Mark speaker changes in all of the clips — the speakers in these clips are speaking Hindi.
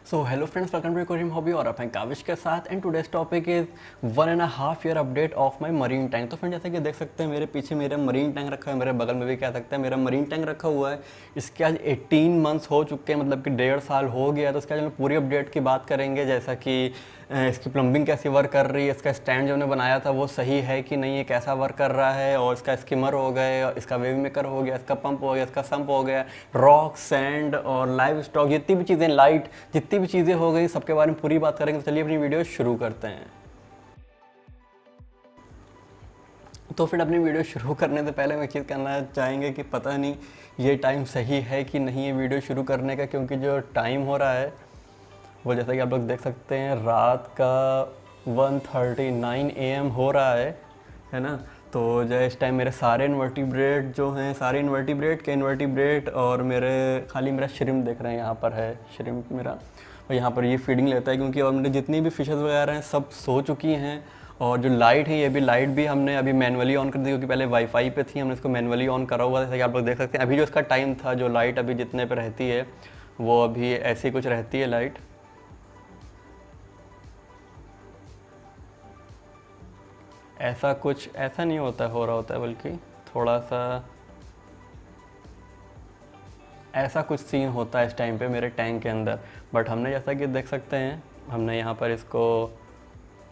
Speaker 1: So hello friends, welcome to Korean hobby और आप हैं काविश के साथ। And today's topic is 1.5 year update of my marine tank. तो फ्रेंड, जैसे कि देख सकते हैं मेरे पीछे मेरा मरीन टैंक रखा है, मेरे बगल में भी कह सकते हैं मेरा मरीन टैंक रखा हुआ है। इसके आज 18 मंथ्स हो चुके हैं, मतलब कि 1.5 साल हो गया। तो इसके आज हम पूरी अपडेट की बात करेंगे, जैसा कि इसकी प्लम्बिंग कैसी वर्क कर रही है, इसका स्टैंड जो हमने बनाया था वो सही है कि नहीं, ये कैसा वर्क कर रहा है, और इसका स्किमर हो गए, और इसका वेव मेकर हो गया, इसका पंप हो गया, इसका सम्प हो गया, रॉक सैंड और लाइव स्टॉक, जितनी भी चीज़ें, लाइट, जितनी भी चीज़ें हो गई, सबके बारे में पूरी बात करेंगे। तो चलिए अपनी वीडियो शुरू करते हैं। तो फिर अपनी वीडियो शुरू करने से पहले मैं चीज़ कहना चाहेंगे कि पता नहीं ये टाइम सही है कि नहीं है वीडियो शुरू करने का, क्योंकि जो टाइम हो रहा है वो, जैसा कि आप लोग देख सकते हैं, रात का 1:39 AM हो रहा है ना। तो जो इस टाइम मेरे सारे इन्वर्टिब्रेट जो हैं, सारे इन्वर्टिब्रेट के इन्वर्टिब्रेट, और मेरे खाली मेरा श्रिम्प देख रहे हैं, यहाँ पर है श्रिम्प मेरा, और यहाँ पर ये फीडिंग लेता है, क्योंकि और मेरे जितनी भी फिशेज़ वगैरह हैं सब सो चुकी हैं। और जो लाइट है, ये भी लाइट भी हमने अभी मैनुअली ऑन कर दी, क्योंकि पहले वाईफाई पे थी, हमने इसको मैनुअली ऑन करा हुआ था। जैसे कि आप लोग देख सकते हैं अभी जो इसका टाइम था, जो लाइट अभी जितने पे रहती है वो अभी ऐसी कुछ रहती है लाइट। ऐसा कुछ ऐसा नहीं होता, हो रहा होता है, बल्कि थोड़ा सा ऐसा कुछ सीन होता है इस टाइम पे मेरे टैंक के अंदर। बट हमने, जैसा कि देख सकते हैं, हमने यहाँ पर इसको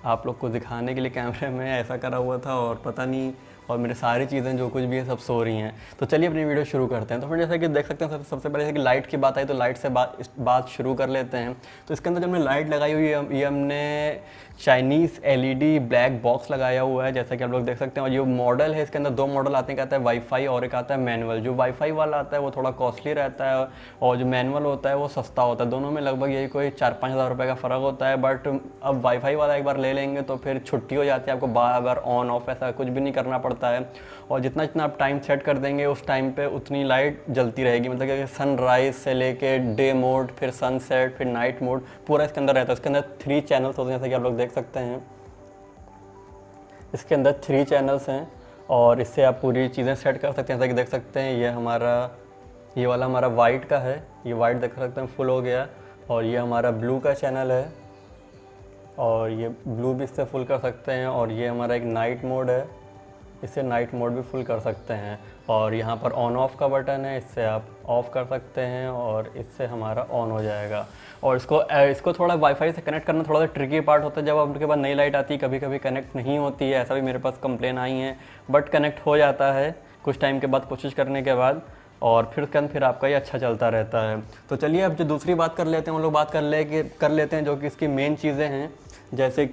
Speaker 1: आप लोग को दिखाने के लिए कैमरे में ऐसा करा हुआ था, और पता नहीं, और मेरे सारी चीज़ें जो कुछ भी है सब सो रही हैं। तो चलिए अपनी वीडियो शुरू करते हैं। तो फिर जैसा कि देख सकते हैं, सबसे पहले जैसे कि लाइट की बात आई, तो लाइट से बात शुरू कर लेते हैं। तो इसके अंदर जो हमने लाइट लगाई हुई है, ये हमने चाइनीज़ LED ब्लैक बॉक्स लगाया हुआ है, जैसा कि आप लोग देख सकते हैं। और ये मॉडल है, इसके अंदर 2 मॉडल आते हैं, एक आता है वाईफाई और एक आता है मैनुअल। जो वाईफाई वाला आता है वो थोड़ा कॉस्टली रहता है, और जो मैनुअल होता है वो सस्ता होता है। दोनों में लगभग यही कोई 4-5 हज़ार रुपये का फ़र्क होता है। बट अब वाईफाई वाला एक बार ले लेंगे तो फिर छुट्टी हो जाती है, आपको बार बार ऑन ऑफ ऐसा कुछ भी नहीं करना पड़ता है। और जितना जितना आप टाइम सेट कर देंगे उस टाइम पे उतनी लाइट जलती रहेगी, मतलब कि सनराइज से लेके डे मोड, फिर सनसेट, फिर नाइट मोड, पूरा इसके अंदर रहता है। इसके अंदर 3 चैनल्स होते हैं, जैसा कि आप लोग देख सकते हैं। इसके अंदर 3 चैनल्स हैं, और इससे आप पूरी चीज़ें सेट कर सकते हैं। जैसा कि देख सकते हैं, ये वाला हमारा वाइट का है, ये वाइट देख सकते हैं फुल हो गया। और ये हमारा ब्लू का चैनल है, और ये ब्लू भी इससे फुल कर सकते हैं। और ये हमारा एक नाइट मोड है, इससे नाइट मोड भी फुल कर सकते हैं। और यहाँ पर ऑन ऑफ का बटन है, इससे आप ऑफ़ कर सकते हैं, और इससे हमारा ऑन हो जाएगा। और इसको थोड़ा वाईफाई से कनेक्ट करना थोड़ा सा ट्रिकी पार्ट होता है। जब आपके पास नई लाइट आती है, कभी कभी कनेक्ट नहीं होती है, ऐसा भी मेरे पास कंप्लेन आई है। बट कनेक्ट हो जाता है कुछ टाइम के बाद, कोशिश करने के बाद, और फिर आपका ये अच्छा चलता रहता है। तो चलिए अब जो दूसरी बात कर लेते हैं, हम लोग बात कर लेते हैं जो कि इसकी मेन चीज़ें हैं। जैसे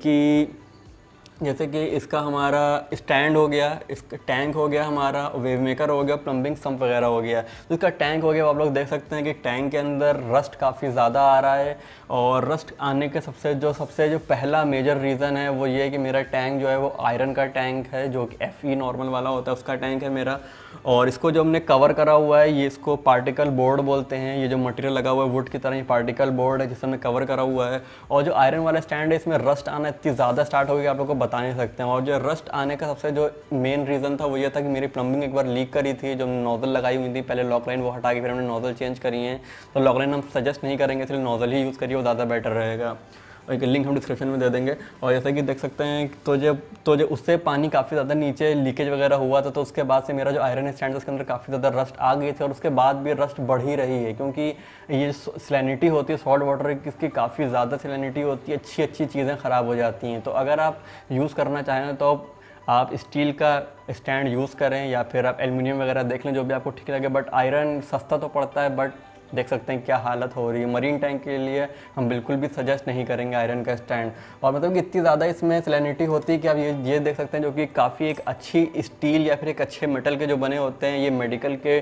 Speaker 1: कि इसका हमारा स्टैंड हो गया, इसका टैंक हो गया, हमारा वेव मेकर हो गया, प्लम्बिंग सम्प वगैरह हो गया। तो इसका टैंक हो गया, आप लोग देख सकते हैं कि टैंक के अंदर रस्ट काफ़ी ज़्यादा आ रहा है। और रस्ट आने के सबसे जो पहला मेजर रीज़न है वो ये है कि मेरा टैंक जो है वो आयरन का टैंक है, जो कि FE नॉर्मल वाला होता है उसका टैंक है मेरा। और इसको जो हमने कवर करा हुआ है, ये इसको पार्टिकल बोर्ड बोलते हैं। ये जो मटेरियल लगा हुआ है वुड की तरह, ये पार्टिकल बोर्ड है जिसे हमने कवर करा हुआ है। और जो आयरन वाला स्टैंड है, इसमें रस्ट आना इतनी ज़्यादा स्टार्ट हो गई आप लोग को बता नहीं सकते हैं। और जो रस्ट आने का सबसे जो मेन रीज़न था वो ये था कि मेरी प्लम्बिंग एक बार लीक करी थी, जो नोज़ल लगाई हुई थी पहले लॉक लाइन, वो हटा के फिर हमने नोज़ल चेंज करी है। तो लॉक लाइन हम सजेस्ट नहीं करेंगे, इसलिए नोज़ल ही यूज़ करिए, वो ज़्यादा बेटर रहेगा। और एक लिंक हम डिस्क्रिप्शन में दे देंगे। और जैसा कि देख सकते हैं, तो जब उससे पानी काफ़ी ज़्यादा नीचे लीकेज वगैरह हुआ था, तो उसके बाद से मेरा जो आयरन स्टैंड है उसके अंदर काफ़ी ज़्यादा रस्ट आ गई थी। और उसके बाद भी रस्ट बढ़ ही रही है, क्योंकि ये सैलिनिटी होती है सॉल्ट वाटर की, इसकी काफ़ी ज़्यादा सैलिनिटी होती है, अच्छी चीज़ें ख़राब हो जाती हैं। तो अगर आप यूज़ करना चाहें तो आप स्टील का स्टैंड यूज़ करें, या फिर आप एल्युमिनियम वगैरह देख लें, जो भी आपको ठीक लगे। बट आयरन सस्ता तो पड़ता है, बट देख सकते हैं क्या हालत हो रही है। मरीन टैंक के लिए हम बिल्कुल भी सजेस्ट नहीं करेंगे आयरन का स्टैंड। और मतलब कि इतनी ज़्यादा इसमें सैलिनिटी होती है कि आप ये देख सकते हैं, जो कि काफ़ी एक अच्छी स्टील या फिर एक अच्छे मेटल के जो बने होते हैं, ये मेडिकल के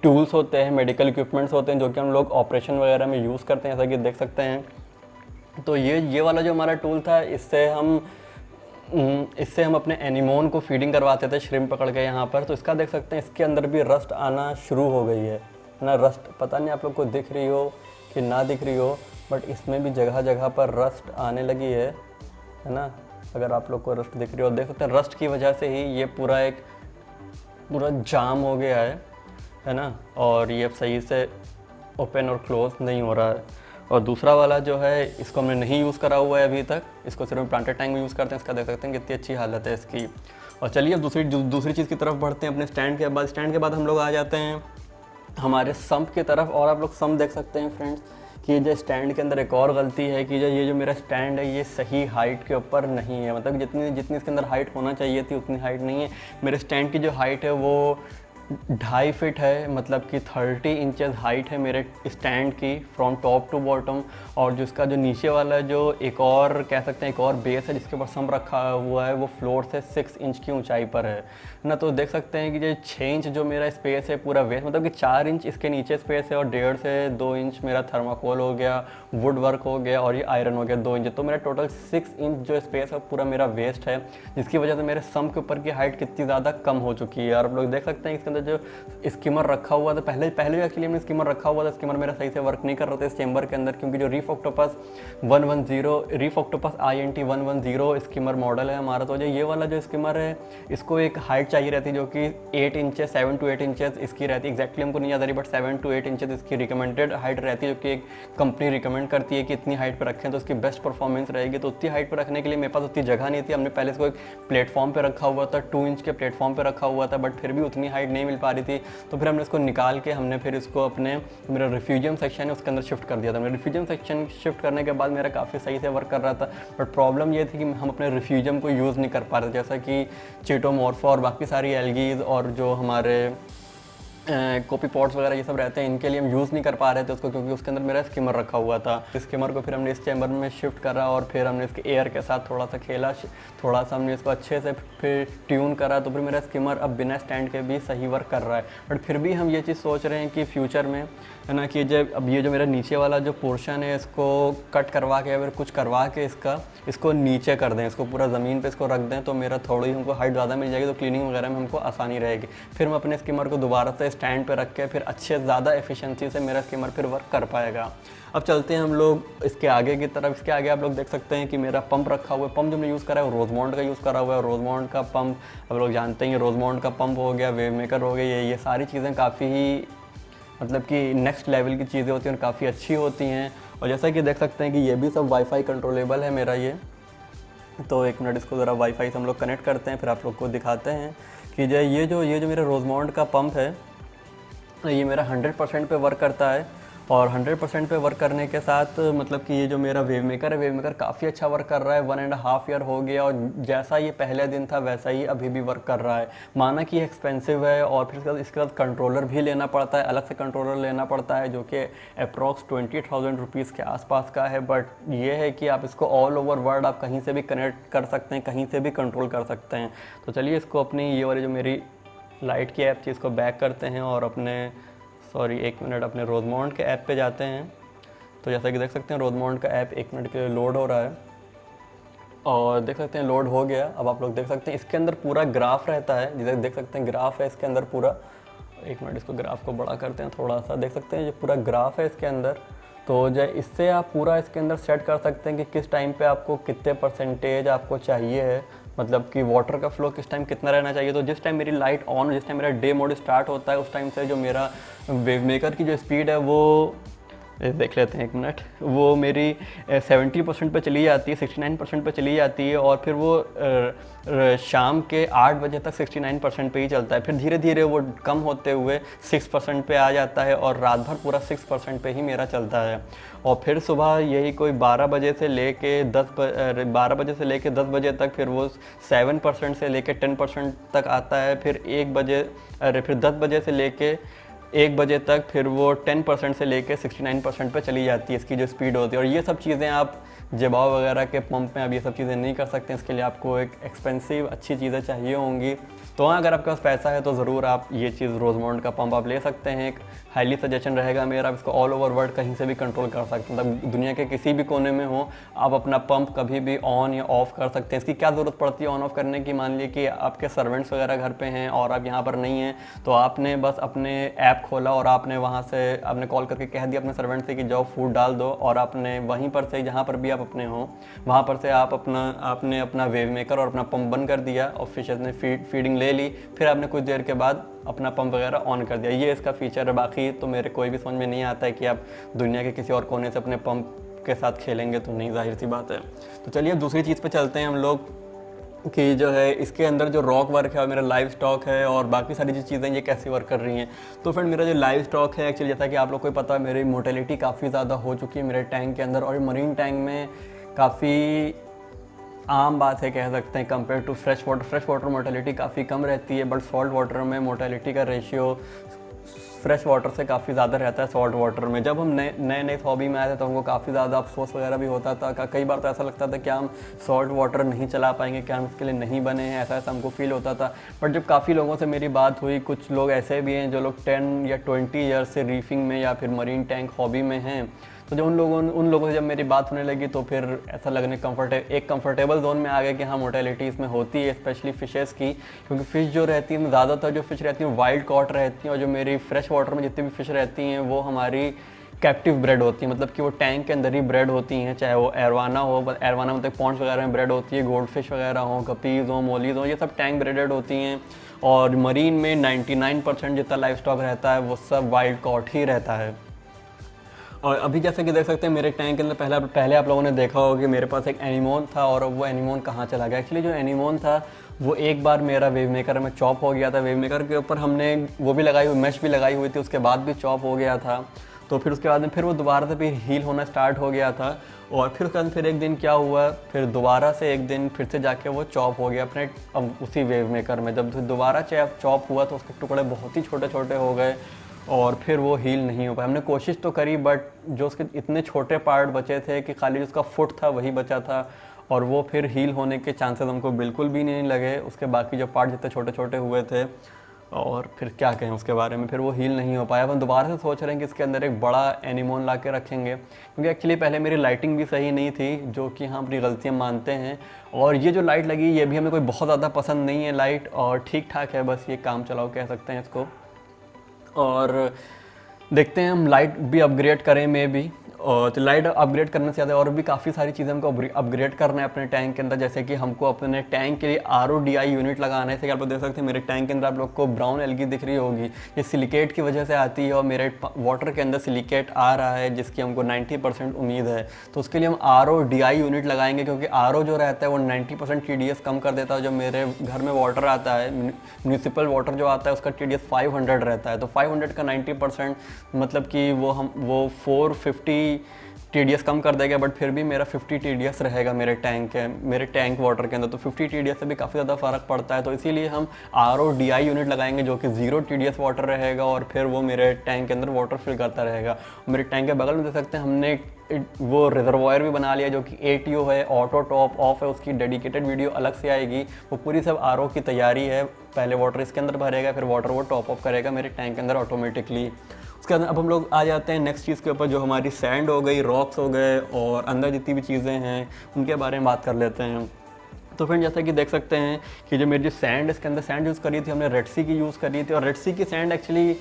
Speaker 1: टूल्स होते हैं, मेडिकल इक्विपमेंट्स होते हैं, जो कि हम लोग ऑपरेशन वगैरह में यूज़ करते हैं, जैसा कि देख सकते हैं। तो ये वाला जो हमारा टूल था, इससे हम अपने एनिमोन को फीडिंग करवाते थे, श्रिम्प पकड़ के यहाँ पर। तो इसका देख सकते हैं, इसके अंदर भी रस्ट आना शुरू हो गई है ना। रस्ट पता नहीं आप लोग को दिख रही हो कि ना दिख रही हो, बट इसमें भी जगह जगह पर रस्ट आने लगी है ना। अगर आप लोग को रस्ट दिख रही हो, देख सकते हैं रस्ट की वजह से ही ये पूरा जाम हो गया है ना। और ये अब सही से ओपन और क्लोज नहीं हो रहा है। और दूसरा वाला जो है इसको हमने नहीं यूज़ करा हुआ है अभी तक, इसको सिर्फ प्लांटेड टैंक में यूज़ करते हैं। इसका देख सकते हैं कितनी अच्छी हालत है इसकी। और चलिए अब दूसरी चीज़ की तरफ बढ़ते हैं अपने स्टैंड के बाद हम लोग आ जाते हैं हमारे सम्प की तरफ। और आप लोग सम्प देख सकते हैं फ्रेंड्स कि जो स्टैंड के अंदर एक और गलती है कि ये जो मेरा स्टैंड है ये सही हाइट के ऊपर नहीं है, मतलब जितनी इसके अंदर हाइट होना चाहिए थी उतनी हाइट नहीं है। मेरे स्टैंड की जो हाइट है वो 2.5 फीट है, मतलब कि 30 इंचेस हाइट है मेरे स्टैंड की फ्रॉम टॉप टू बॉटम। और जिसका जो नीचे वाला जो एक और कह सकते हैं एक और बेस है जिसके ऊपर सम रखा हुआ है वो फ्लोर से 6 इंच की ऊंचाई पर है ना। तो देख सकते हैं कि ये 6 इंच जो मेरा स्पेस है पूरा वेस्ट, मतलब कि 4 इंच इसके नीचे स्पेस है और 1.5 से 2 इंच मेरा थर्माकोल हो गया, वुड वर्क हो गया और ये आयरन हो गया 2 इंच। तो मेरा टोटल 6 इंच जो स्पेस है पूरा मेरा वेस्ट है, जिसकी वजह से मेरे सम के ऊपर की हाइट कितनी ज़्यादा कम हो चुकी है। और आप लोग देख सकते हैं इसके अंदर जो स्किमर रखा हुआ था, पहले भी एक्चुअली हमने स्किमर रखा हुआ था, स्किमर मेरा सही से वर्क नहीं कर रहा था इस चेंबर के अंदर, क्योंकि जो रीफ ऑक्टोपस 110 स्किमर मॉडल है हमारा। तो जो ये वाला जो स्किमर है इसको एक हाइट चाहिए रहती है जो कि 8 इंचेस 7 to 8 इंचेस इसकी रहती है। एक्जैक्टली हमको नहीं याद आ रही, बट 7 to 8 इंचेस इसकी रिकमेंडेड हाइट रहती है, जो कि एक कंपनी रिकमेंड करती है कि इतनी हाइट पर रखें तो उसकी बेस्ट परफॉर्मेंस रहेगी। तो उतनी हाइट पर रखने के लिए मेरे पास उतनी जगह नहीं थी। हमने पहले इसको एक प्लेटफॉर्म पर रखा हुआ था, 2 इंच के प्लेटफॉर्म पर रखा हुआ था, बट फिर भी उतनी हाइट नहीं मिल पा रही थी। तो फिर हमने इसको निकाल के हमने फिर इसको अपने मेरा रिफ्यूजियम सेक्शन है उसके अंदर शिफ्ट कर दिया था। मेरा रिफ्यूजियम सेक्शन शिफ्ट करने के बाद मेरा काफ़ी सही से वर्क कर रहा था, बट प्रॉब्लम ये थी कि हम अपने रिफ्यूजियम को यूज़ नहीं कर पा रहे थे, जैसा कि चीटोमॉर्फा और बाकी सारी एल्गीज और जो हमारे कॉपी पॉट्स वगैरह ये सब रहते हैं, इनके लिए हम यूज़ नहीं कर पा रहे थे उसको, क्योंकि उसके अंदर मेरा स्किमर रखा हुआ था। स्किमर को फिर हमने इस चैम्बर में शिफ्ट करा और फिर हमने इसके एयर के साथ थोड़ा सा खेला, थोड़ा सा हमने इसको अच्छे से फिर ट्यून करा, तो फिर मेरा स्किमर अब बिना स्टैंड के भी सही वर्क कर रहा है। बट फिर भी हम ये चीज़ सोच रहे हैं कि फ्यूचर में है ना कि जब अब ये जो मेरा नीचे वाला जो पोर्शन है इसको कट करवा के या फिर कुछ करवा के इसको नीचे कर दें, इसको पूरा ज़मीन पे इसको रख दें, तो मेरा थोड़ी हमको हाइट ज़्यादा मिल जाएगी, तो क्लीनिंग वगैरह में हमको आसानी रहेगी। फिर हम अपने स्किमर को दोबारा से स्टैंड पे रख के फिर अच्छे ज़्यादा एफिशिएंसी से मेरा स्किमर फिर वर्क कर पाएगा। अब चलते हैं हम लोग इसके आगे की तरफ। इसके आगे आप लोग देख सकते हैं कि मेरा पंप रखा हुआ है। पंप जो मैंने यूज़ करा है वो रोजमॉन्ड का यूज़ करा हुआ है। रोजमॉन्ड का पंप आप लोग जानते हैं, रोजमॉन्ड का पंप हो गया, वेव मेकर हो गया, ये सारी चीज़ें काफ़ी ही मतलब कि नेक्स्ट लेवल की चीज़ें होती हैं और काफ़ी अच्छी होती हैं। और जैसा कि देख सकते हैं कि ये भी सब वाईफाई कंट्रोलेबल है मेरा ये। तो एक मिनट इसको ज़रा वाईफाई से हम लोग कनेक्ट करते हैं, फिर आप लोग को दिखाते हैं कि जो ये जो मेरा रोजमॉन्ड का पंप है ये मेरा 100% पे वर्क करता है। और 100% पे वर्क करने के साथ मतलब कि ये जो मेरा वेव मेकर है, वेव मेकर काफ़ी अच्छा वर्क कर रहा है। 1.5 ईयर हो गया और जैसा ये पहले दिन था वैसा ही अभी भी वर्क कर रहा है। माना कि एक्सपेंसिव है और फिर इसके बाद कंट्रोलर भी लेना पड़ता है, अलग से कंट्रोलर लेना पड़ता है जो कि अप्रॉक्स 20,000 रुपीज़ के आसपास का है। बट ये है कि आप इसको ऑल ओवर वर्ल्ड आप कहीं से भी कनेक्ट कर सकते हैं, कहीं से भी कंट्रोल कर सकते हैं। तो चलिए इसको अपनी ये वाली जो मेरी लाइट की ऐप थी इसको बैक करते हैं और एक मिनट अपने रोजमॉन्ड के ऐप पे जाते हैं। तो जैसा कि देख सकते हैं रोजमॉन्ड का ऐप 1 मिनट के लिए लोड हो रहा है और देख सकते हैं लोड हो गया। अब आप लोग देख सकते हैं इसके अंदर पूरा ग्राफ रहता है, जैसे देख सकते हैं ग्राफ है इसके अंदर पूरा। 1 मिनट इसको ग्राफ को बड़ा करते हैं थोड़ा सा, देख सकते हैं ये पूरा ग्राफ है इसके अंदर। तो जो इससे आप पूरा इसके अंदर सेट कर सकते हैं कि किस टाइम पे आपको कितने % आपको चाहिए है, मतलब कि वाटर का फ्लो किस टाइम कितना रहना चाहिए। तो जिस टाइम मेरी लाइट ऑन, जिस टाइम मेरा डे मोड स्टार्ट होता है उस टाइम से जो मेरा वेव मेकर की जो स्पीड है वो देख लेते हैं 1 मिनट, वो मेरी 70% पे चली जाती है, 69% पे चली जाती है और फिर वो शाम के 8 बजे तक 69% पे ही चलता है। फिर धीरे धीरे वो कम होते हुए 6% पे आ जाता है और रात भर पूरा 6% पे ही मेरा चलता है। और फिर सुबह यही कोई 12 बजे से लेके 10 बजे तक फिर वो 7% से लेके 10% तक आता है। फिर 10 बजे से लेके 1 बजे तक फिर वो 10% से लेके 69% पे चली जाती है इसकी जो स्पीड होती है। और ये सब चीज़ें आप जबाव वगैरह के पंप में अब ये सब चीज़ें नहीं कर सकते हैं, इसके लिए आपको एक एक्सपेंसिव अच्छी चीज़ें चाहिए होंगी। तो हाँ, अगर आपके पास पैसा है तो ज़रूर आप ये चीज़ रोजमॉन्ड का पंप आप ले सकते हैं। एक हाईली सजेशन रहेगा मेरा, आप इसको ऑल ओवर वर्ल्ड कहीं से भी कंट्रोल कर सकते हैं, मतलब दुनिया के किसी भी कोने में हो आप अपना पंप कभी भी ऑन या ऑफ़ कर सकते हैं। इसकी क्या ज़रूरत पड़ती है ऑन ऑफ करने की? मान लीजिए कि आपके सर्वेंट्स वगैरह घर पे हैं और आप यहाँ पर नहीं हैं, तो आपने बस अपने ऐप खोला और आपने वहाँ से आपने कॉल करके कह दिया अपने सर्वेंट से कि जाओ फूड डाल दो, और आपने वहीं पर से जहाँ पर भी आप अपने हो वहाँ पर से आपने अपना वेव मेकर और अपना पंप बंद कर दिया और फिशेस ने फीडिंग ले ली। फिर आपने कुछ देर के बाद अपना पंप वगैरह ऑन कर दिया। ये इसका फीचर है, बाकी तो मेरे कोई भी समझ में नहीं आता है कि आप दुनिया के किसी और कोने से अपने पंप के साथ खेलेंगे तो नहीं, जाहिर सी बात है। तो चलिए अब दूसरी चीज़ पे चलते हैं हम लोग कि जो है इसके अंदर जो रॉक वर्क है और मेरा लाइव स्टॉक है और बाकी सारी जो चीज़ें ये कैसे वर्क कर रही हैं। तो फ्रेंड मेरा जो लाइव स्टॉक है एक्चुअली जैसा कि आप लोग को पता है मेरी मोटेलिटी काफ़ी ज़्यादा हो चुकी है मेरे टैंक के अंदर, और मरीन टैंक में काफ़ी आम बात है कह सकते हैं compare to fresh water motility काफ़ी कम रहती है, बट सॉल्ट वाटर में मोटेलिटी का रेशियो फ्रेश वाटर से काफ़ी ज़्यादा रहता है सॉल्ट वाटर में। जब हम नए हॉबी में आए थे तो हमको काफ़ी ज़्यादा अफसोस वगैरह भी होता था, कई बार तो ऐसा लगता था कि हम सॉल्ट वाटर नहीं चला पाएंगे, क्या हम इसके लिए नहीं बने हैं, ऐसा हमको फील होता था। बट जब काफ़ी लोगों से मेरी बात हुई, कुछ लोग ऐसे भी हैं जो लोग 10 या 20 ईयर्स से रीफिंग में या फिर मरीन टैंक हॉबी में हैं, तो जब उन लोगों से जब मेरी बात होने लगी तो फिर ऐसा लगने एक कंफर्टेबल जोन में आ गया कि हाँ मोटेलिटी इसमें होती है, स्पेशली फ़िशेस की, क्योंकि फ़िश जो रहती है ज़्यादातर जो फ़िश रहती हैं वाइल्ड कॉट रहती हैं, और जो मेरी फ्रेश वाटर में जितनी भी फ़िश रहती हैं वो हमारी कैप्टिव ब्रेड होती है, मतलब कि वो टैंक के अंदर ही ब्रेड होती हैं, चाहे वो एरवाना हो, एरवाना मतलब पॉन्ड्स वगैरह में ब्रेड होती है, गोल्ड फिश वगैरह हो, गपीज़ हो, मोलीज हो, ये सब टैंक ब्रेडेड होती हैं। और मरीन में 99% जितना लाइफ स्टॉक रहता है वो सब वाइल्ड कॉट ही रहता है। और अभी जैसे कि देख सकते हैं मेरे टैंक के अंदर पहले आप लोगों ने देखा होगा कि मेरे पास एक एनीमोन था, और वो एनीमोन कहाँ चला गया। एक्चुअली जो एनीमोन था वो एक बार मेरा वेव मेकर में चॉप हो गया था, वेव मेकर के ऊपर हमने वो भी लगाई हुई मैश भी लगाई हुई थी, उसके बाद भी चॉप हो गया था। तो फिर उसके बाद में फिर वो दोबारा से फिर हील होना स्टार्ट हो गया था, और फिर उसके बाद फिर एक दिन क्या हुआ, फिर दोबारा से एक दिन फिर से जाके वो चॉप हो गया अपने उसी वेव मेकर में। जब दोबारा चॉप हुआ तो उसके टुकड़े बहुत ही छोटे छोटे हो गए और फिर वो हील नहीं हो पाया। हमने कोशिश तो करी, बट जो उसके इतने छोटे पार्ट बचे थे कि खाली उसका फुट था वही बचा था, और वो फिर हील होने के चांसेस हमको बिल्कुल भी नहीं लगे। उसके बाकी जो पार्ट जितने छोटे छोटे हुए थे, और फिर क्या कहें उसके बारे में, फिर वो हील नहीं हो पाया। हम दोबारा से सोच रहे हैं कि इसके अंदर एक बड़ा एनीमोन ला के रखेंगे, क्योंकि एक्चुअली पहले मेरी लाइटिंग भी सही नहीं थी, जो कि हम अपनी गलतियाँ मानते हैं। और ये जो लाइट लगी ये भी हमें कोई बहुत ज़्यादा पसंद नहीं है लाइट, और ठीक ठाक है, बस ये काम चलाओ कह सकते हैं इसको। और देखते हैं हम लाइट भी अपग्रेड करें में भी, और तो लाइट अपग्रेड करने से ज़्यादा और भी काफ़ी सारी चीज़ें हमको अपग्रेड करना है अपने टैंक के अंदर। जैसे कि हमको अपने टैंक के लिए RODI यूनिट लगाना है। जैसे कि आप लोग देख सकते हैं मेरे टैंक के अंदर आप लोग को ब्राउन एल्गी दिख रही होगी, ये सिलिकेट की वजह से आती है, और मेरे वाटर के अंदर सिलिकेट आ रहा है जिसकी हमको 90% उम्मीद है। तो उसके लिए हम RODI यूनिट लगाएंगे, क्योंकि RO जो रहता है वो 90% TDS कम कर देता है। जो मेरे घर में वाटर आता है, म्यूनिसिपल वाटर जो आता है उसका TDS 500 रहता है, तो 500 का 90% मतलब कि वो 450 TDS कम कर देगा, बट फिर भी मेरा 50 TDS रहेगा मेरे टैंक वाटर के अंदर। तो 50 TDS से भी काफ़ी ज़्यादा फ़र्क पड़ता है, तो इसीलिए हम RODI यूनिट लगाएंगे जो कि 0 TDS वाटर रहेगा, और फिर वो मेरे टैंक के अंदर वाटर फिल करता रहेगा। मेरे टैंक के बगल में देख सकते हैं हमने वो रिजर्वायर भी बना लिया जो कि ATO है, ऑटो टॉप ऑफ है, उसकी डेडिकेटेड वीडियो अलग से आएगी। वो पूरी सब RO की तैयारी है, पहले वाटर इसके अंदर भरेगा, फिर वाटर वो टॉप ऑफ करेगा मेरे टैंक के अंदर ऑटोमेटिकली। उसके बाद अब हम लोग आ जाते हैं नेक्स्ट चीज़ के ऊपर, जो हमारी सैंड हो गई, रॉक्स हो गए, और अंदर जितनी भी चीज़ें हैं उनके बारे में बात कर लेते हैं। तो फिर जैसा कि देख सकते हैं कि जो मेरी जो सैंड इसके अंदर सैंड यूज़ करी थी हमने रेड सी की यूज़ करी थी, और रेड सी की सैंड एक्चुअली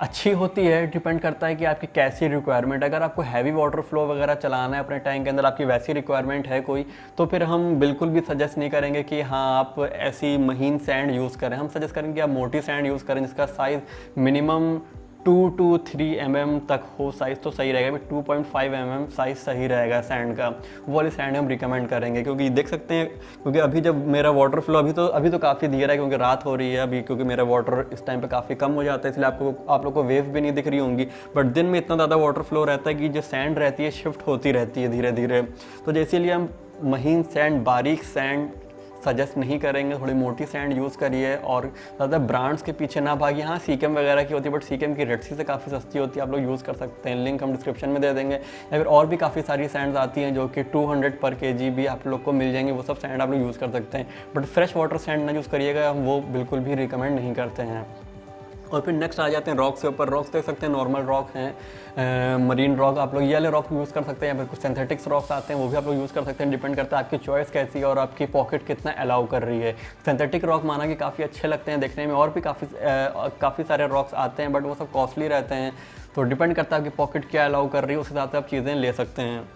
Speaker 1: अच्छी होती है, डिपेंड करता है कि आपकी कैसी रिक्वायरमेंट। अगर आपको हैवी वाटर फ्लो वगैरह चलाना है अपने टैंक के अंदर, आपकी वैसी रिक्वायरमेंट है कोई, तो फिर हम बिल्कुल भी सजेस्ट नहीं करेंगे कि हाँ आप ऐसी महीन सैंड यूज़ करें। हम सजेस्ट करेंगे कि आप मोटी सैंड यूज़ करें जिसका साइज़ मिनिमम 2 to 3 mm तक हो, साइज़ तो सही रहेगा, 2.5 mm साइज़ सही रहेगा सैंड का, वो वाली सैंड हम रिकमेंड करेंगे। क्योंकि देख सकते हैं, क्योंकि अभी जब मेरा वाटर फ्लो अभी तो काफ़ी धीरा है, क्योंकि रात हो रही है अभी, क्योंकि मेरा वाटर इस टाइम पे काफ़ी कम हो जाता है, इसलिए आप लोग को वेव भी नहीं दिख रही होंगी। बट दिन में इतना ज़्यादा वाटर फ्लो रहता है कि जो सैंड रहती है शिफ्ट होती रहती है धीरे धीरे, तो जैसे लिए हम महीन सैंड, बारीक सैंड सजेस्ट नहीं करेंगे, थोड़ी मोटी सैंड यूज़ करिए, और ज़्यादा ब्रांड्स के पीछे ना भागिए। हाँ सीकेम वगैरह की होती है, बट सीकेम की रेड सी से काफ़ी सस्ती होती है, आप लोग यूज़ कर सकते हैं, लिंक हम डिस्क्रिप्शन में दे देंगे। या फिर और भी काफ़ी सारी सैंड्स आती हैं जो कि 200 पर kg भी आप लोग को मिल जाएंगे, वो सब सैंड आप लोग यूज़ कर सकते हैं। बट फ्रेश वाटर सैंड ना यूज़ करिएगा, हम वो बिल्कुल भी रिकमेंड नहीं करते हैं। और फिर नेक्स्ट आ जाते हैं रॉक्स के ऊपर। रॉक्स देख सकते हैं नॉर्मल रॉक हैं, मरीन रॉक आप लोग ये वाले रॉक यूज़ कर सकते हैं, या फिर कुछ सिंथेटिक्स रॉक्स आते हैं वो भी आप लोग यूज़ कर सकते हैं। डिपेंड करता है आपकी चॉइस कैसी है और आपकी पॉकेट कितना अलाउ कर रही है। सिंथेटिक रॉक माना कि काफ़ी अच्छे लगते हैं देखने में, और भी काफ़ी सारे रॉक्स आते हैं, बट वो सब कॉस्टली रहते हैं, तो डिपेंड करता है आपकी पॉकेट क्या अलाउ कर रही है, उस हिसाब से आप चीज़ें ले सकते हैं।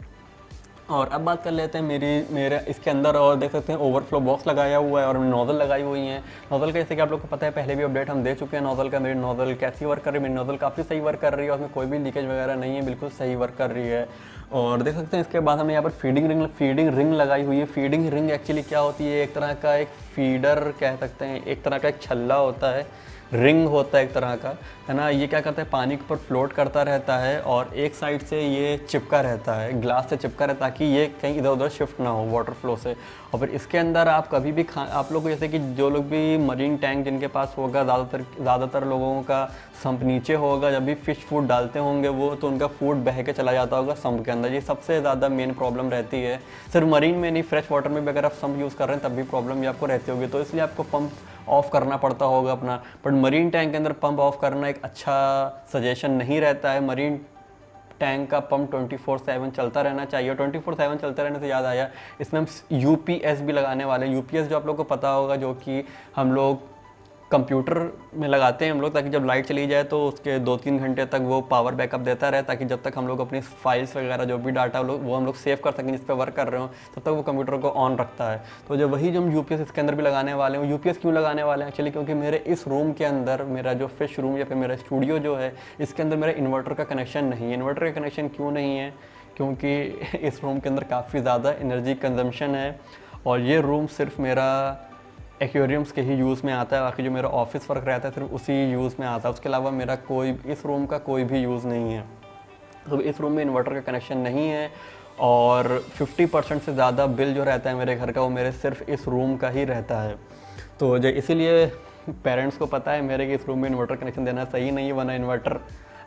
Speaker 1: और अब बात कर लेते हैं मेरे इसके अंदर, और देख सकते हैं ओवरफ्लो बॉक्स लगाया हुआ है और नोज़ल लगाई हुई है। नोज़ल का जैसे कि आप लोग को पता है, पहले भी अपडेट हम दे चुके हैं नोज़ल का। मेरी नोज़ल कैसी वर्क कर रही है, मेरी नोज़ल काफ़ी सही वर्क कर रही है और उसमें कोई भी लीकेज वगैरह नहीं है, बिल्कुल सही वर्क कर रही है। और देख सकते हैं इसके बाद हमने यहाँ पर फीडिंग रिंग लगाई हुई है। फीडिंग रिंग एक्चुअली क्या होती है, एक तरह का एक फीडर कह सकते हैं, एक तरह का एक छल्ला होता है, रिंग होता है एक तरह का, है ना। ये क्या करता है, पानी के ऊपर फ्लोट करता रहता है और एक साइड से ये चिपका रहता है, ग्लास से चिपका रहता है ताकि ये कहीं इधर उधर शिफ्ट ना हो वाटर फ्लो से। और फिर इसके अंदर आप कभी भी आप लोग को, जैसे कि जो लोग भी मरीन टैंक जिनके पास होगा, ज़्यादातर लोगों का सम्प नीचे होगा, जब भी फिश फूड डालते होंगे वो, तो उनका फूड बह के चला जाता होगा सम्प के अंदर। ये सबसे ज़्यादा मेन प्रॉब्लम रहती है। सिर्फ मरीन में नहीं, फ्रेश वाटर में भी अगर आप सम्प यूज़ कर रहे हैं तब भी प्रॉब्लम ये आपको रहती होगी, तो इसलिए आपको पंप ऑफ़ करना पड़ता होगा अपना। बट मरीन टैंक के अंदर पंप ऑफ करना एक अच्छा सजेशन नहीं रहता है। मरीन टैंक का पंप 24/7 चलता रहना चाहिए। 24/7 चलते रहने से याद आया, इसमें हम यूपीएस भी लगाने वाले हैं। यूपीएस जो आप लोग को पता होगा, जो कि हम लोग कंप्यूटर में लगाते हैं हम लोग, ताकि जब लाइट चली जाए तो उसके 2-3 घंटे तक वो पावर बैकअप देता रहे, ताकि जब तक हम लोग अपनी फाइल्स वगैरह जो भी डाटा वो हम लोग सेव कर सकें, जिस पर वर्क कर रहे हो, तब तक वो कंप्यूटर को ऑन रखता है। तो जो वही जो हम यूपीएस इसके अंदर भी लगाने वाले हैं। यूपीएस क्यों लगाने वाले हैं एक्चुअली, क्योंकि मेरे इस रूम के अंदर, मेरा जो फिश रूम या फिर मेरा स्टूडियो जो है, इसके अंदर मेरा इन्वर्टर का कनेक्शन नहीं है। इन्वर्टर का कनेक्शन क्यों नहीं है, क्योंकि इस रूम के अंदर काफ़ी ज़्यादा एनर्जी कंजम्पशन है और ये रूम सिर्फ मेरा एक्वेरियम्स के ही यूज़ में आता है। बाकी जो मेरा ऑफिस वर्क रहता है सिर्फ उसी यूज़ में आता है, उसके अलावा मेरा इस रूम का कोई भी यूज़ नहीं है। तो इस रूम में इन्वर्टर का कनेक्शन नहीं है और 50% से ज़्यादा बिल जो रहता है मेरे घर का, वो मेरे सिर्फ इस रूम का ही रहता है। तो जो इसीलिए पेरेंट्स को पता है मेरे कि इस रूम में इन्वर्टर कनेक्शन देना सही नहीं है, वरना इन्वर्टर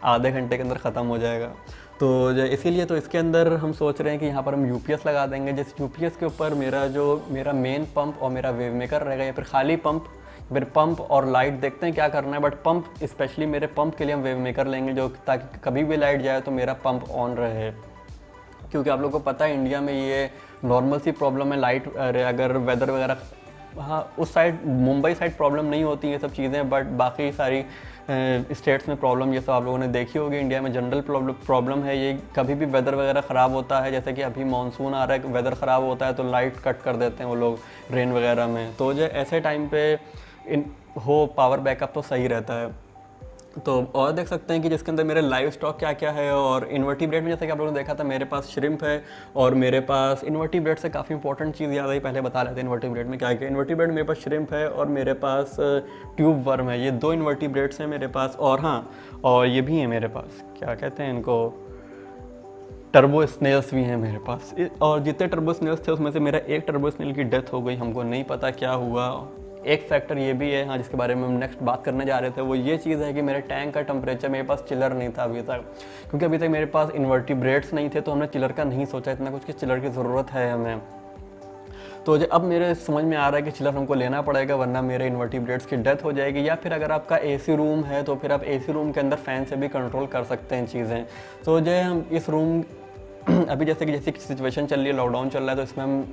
Speaker 1: आधे घंटे के अंदर ख़त्म हो जाएगा। तो जो इसीलिए तो इसके अंदर हम सोच रहे हैं कि यहाँ पर हम यूपीएस लगा देंगे। जिस यूपीएस के ऊपर मेरा मेन पंप और मेरा वेव मेकर रहेगा, या फिर खाली पंप, फिर पंप और लाइट देखते हैं क्या करना है। बट पंप, स्पेशली मेरे पंप के लिए हम वेव मेकर लेंगे, जो ताकि कभी भी लाइट जाए तो मेरा पंप ऑन रहे। क्योंकि आप लोगों को पता है इंडिया में ये नॉर्मल सी प्रॉब्लम है, लाइट अगर वेदर वगैरह, हाँ उस साइड मुंबई साइड प्रॉब्लम नहीं होती ये सब चीज़ें, बट बाकी सारी स्टेट्स में प्रॉब्लम ये सब आप लोगों ने देखी होगी। इंडिया में जनरल प्रॉब्लम है ये, कभी भी वेदर वगैरह ख़राब होता है, जैसे कि अभी मानसून आ रहा है, वेदर ख़राब होता है तो लाइट कट कर देते हैं वो लोग रेन वगैरह में। तो जो ऐसे टाइम पे पावर बैकअप तो सही रहता है। तो और देख सकते हैं कि जिसके अंदर मेरे लाइव स्टॉक क्या क्या है। और इन्वर्टिब्रेट में जैसे कि आप लोगों ने देखा था, मेरे पास श्रिम्प है और मेरे पास इन्वर्टिब्रेट से काफ़ी इंपॉर्टेंट चीज़ याद आई, पहले बता लेते हैं इन्वर्टिब्रेट में क्या क्या। इन्वर्टिब्रेट मेरे पास श्रिम्प है और मेरे पास ट्यूब वर्म है, ये 2 इन्वर्टिब्रेट्स हैं मेरे पास। और हाँ, और ये भी है मेरे पास, क्या कहते हैं इनको, टर्बो स्नेल्स भी हैं मेरे पास। और जितने टर्बो स्नेल्स थे उसमें से मेरा एक टर्बो स्नेल की डेथ हो गई, हमको नहीं पता क्या हुआ। एक फैक्टर ये भी है, हाँ, जिसके बारे में हम नेक्स्ट बात करने जा रहे थे, वो ये चीज़ है कि मेरे टैंक का टेम्परेचर, मेरे पास चिलर नहीं था अभी तक, क्योंकि अभी तक मेरे पास इन्वर्टिब्रेट्स नहीं थे, तो हमने चिलर का नहीं सोचा इतना कुछ कि चिलर की ज़रूरत है हमें। तो अब मेरे समझ में आ रहा है कि चिलर हमको लेना पड़ेगा, वरना मेरे इन्वर्टिब्रेट्स की डेथ हो जाएगी। या फिर अगर आपका एसी रूम है तो फिर आप एसी रूम के अंदर फ़ैन से भी कंट्रोल कर सकते हैं चीज़ें। तो हम इस रूम अभी जैसे सिचुएशन चल रही है, लॉकडाउन चल रहा है, तो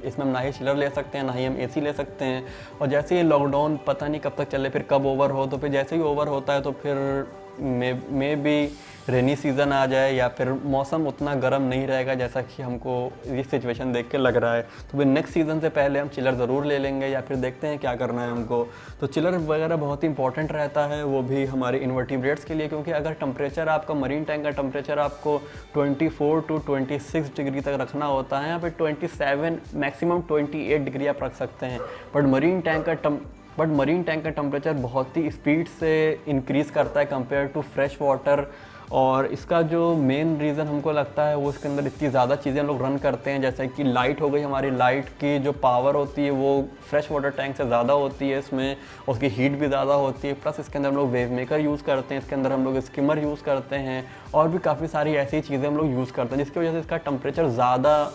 Speaker 1: इसमें हम ना ही चिलर ले सकते हैं, ना ही हम एसी ले सकते हैं। और जैसे ये लॉकडाउन पता नहीं कब तक चले, फिर कब ओवर हो, तो फिर जैसे ही ओवर होता है तो फिर मे भी रेनी सीज़न आ जाए, या फिर मौसम उतना गर्म नहीं रहेगा जैसा कि हमको ये सिचुएशन देख के लग रहा है। तो फिर नेक्स्ट सीज़न से पहले हम चिलर ज़रूर ले लेंगे, या फिर देखते हैं क्या करना है हमको। तो चिलर वगैरह बहुत ही इंपॉर्टेंट रहता है, वो भी हमारे इन्वर्टिब्रेट्स के लिए, क्योंकि अगर टेम्परेचर आपका मरीन टैंक का टेम्परेचर आपको 24 to 26 डिग्री तक रखना होता है, यहाँ पर 27 मैक्सिमम 28 डिग्री आप रख सकते हैं। बट मरीन टैंक का टेम्परेचर बहुत ही स्पीड से इंक्रीज़ करता है कंपेयर टू फ्रेश वाटर। और इसका जो मेन रीज़न हमको लगता है, वो इसके अंदर इतनी ज़्यादा चीज़ें हम लोग रन करते हैं, जैसे कि लाइट हो गई, हमारी लाइट की जो पावर होती है वो फ्रेश वाटर टैंक से ज़्यादा होती है, इसमें उसकी हीट भी ज़्यादा होती है। प्लस इसके अंदर हम लोग वेव मेकर यूज़ करते हैं, इसके अंदर हम लोग स्किमर यूज़ करते हैं, और भी काफ़ी सारी ऐसी चीज़ें हम लोग यूज़ करते हैं, जिसकी वजह से इसका टेम्परेचर ज़्यादा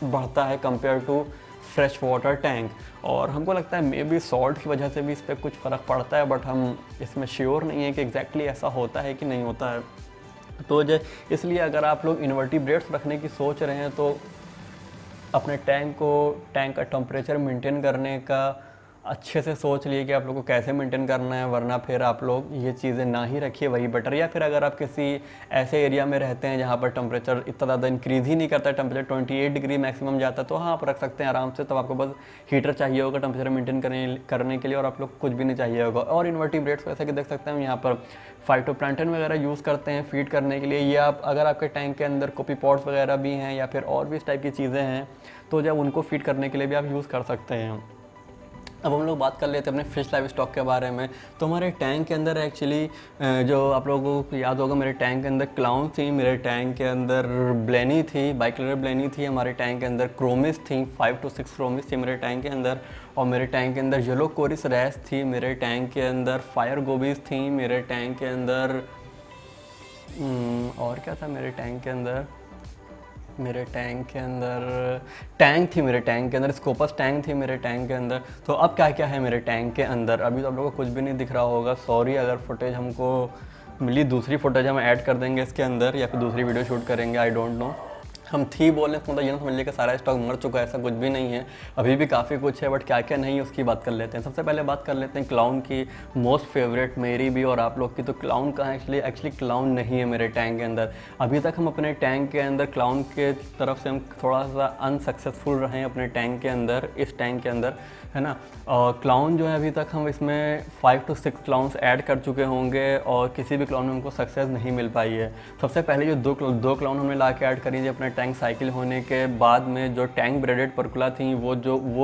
Speaker 1: बढ़ता है compare to fresh water tank. और हमको लगता है मे बी सॉल्ट की वजह से भी इस पर कुछ फ़र्क पड़ता है, बट हम इसमें श्योर नहीं है कि एग्जैक्टली ऐसा होता है कि नहीं होता है। तो इसलिए अगर आप लोग इन्वर्टिब्रेट्स रखने की सोच रहे हैं, तो अपने टैंक का टेम्परेचर मेंटेन करने का अच्छे से सोच लिए कि आप लोग को कैसे मेंटेन करना है, वरना फिर आप लोग ये चीज़ें ना ही रखिए, वही बेटर। या फिर अगर आप किसी ऐसे एरिया में रहते हैं जहाँ पर टेम्परेचर इतना ज़्यादा इंक्रीज़ ही नहीं करता है, टेम्परेचर 28 डिग्री मैक्सिमम जाता है, तो हाँ आप रख सकते हैं आराम से। तब आपको बस हीटर चाहिए होगा टेम्परेचर मेंटेन करने के लिए, और आप लोग कुछ भी नहीं चाहिए होगा। और इन्वर्टिब्रेट्स वैसे कि देख सकते हैं हम यहाँ पर फाइटोप्लैंटन वगैरह यूज़ करते हैं फीड करने के लिए। ये आप अगर आपके टैंक के अंदर कोपीपॉड्स वगैरह भी हैं या फिर और भी इस टाइप की चीज़ें हैं, तो जब उनको फीड करने के लिए भी आप यूज़ कर सकते हैं। अब हम लोग बात कर लेते हैं अपने फिश लाइव स्टॉक के बारे में। तो हमारे टैंक के अंदर एक्चुअली जो आप लोगों को याद होगा, मेरे टैंक के अंदर क्लाउन थी, मेरे टैंक के अंदर ब्लेनी थी, बाइकलर ब्लेनी थी, हमारे टैंक के अंदर क्रोमिस थी, 5 to 6 क्रोमिस थी मेरे टैंक के अंदर। और मेरे टैंक के अंदर येलो कोरिस रैस थी, मेरे टैंक के अंदर फायर गोबीज थी, मेरे टैंक के अंदर और क्या था मेरे टैंक के अंदर, मेरे टैंक के अंदर टैंक थी, मेरे टैंक के अंदर स्कोपस टैंक थी मेरे टैंक के अंदर। तो अब क्या क्या है मेरे टैंक के अंदर, अभी तो आप लोगों को कुछ भी नहीं दिख रहा होगा, सॉरी। अगर फुटेज हमको मिली, दूसरी फुटेज हम ऐड कर देंगे इसके अंदर, या फिर दूसरी वीडियो शूट करेंगे, आई डोंट नो। हम थी बोलने से मतलब ये ना समझ लिया कि सारा स्टॉक मर चुका है, ऐसा कुछ भी नहीं है, अभी भी काफ़ी कुछ है, बट क्या क्या नहीं है उसकी बात कर लेते हैं। सबसे पहले बात कर लेते हैं क्लाउन की, मोस्ट फेवरेट मेरी भी और आप लोग की। तो क्लाउन कहाँ है एक्चुअली क्लाउन नहीं है मेरे टैंक के अंदर। अभी तक हम अपने टैंक के अंदर क्लाउन के तरफ से हम थोड़ा सा अनसक्सेसफुल रहे हैं अपने टैंक के अंदर, इस टैंक के अंदर, है ना। और क्लाउन जो है अभी तक हम इसमें 5 to 6 क्लाउन्स ऐड कर चुके होंगे और किसी भी क्लाउन में हमको सक्सेस नहीं मिल पाई है। सबसे पहले जो दो क्लाउन हमने ला के ऐड करी थी अपने टैंक साइकिल होने के बाद में, जो टैंक ब्रेडेड परकुला थी, वो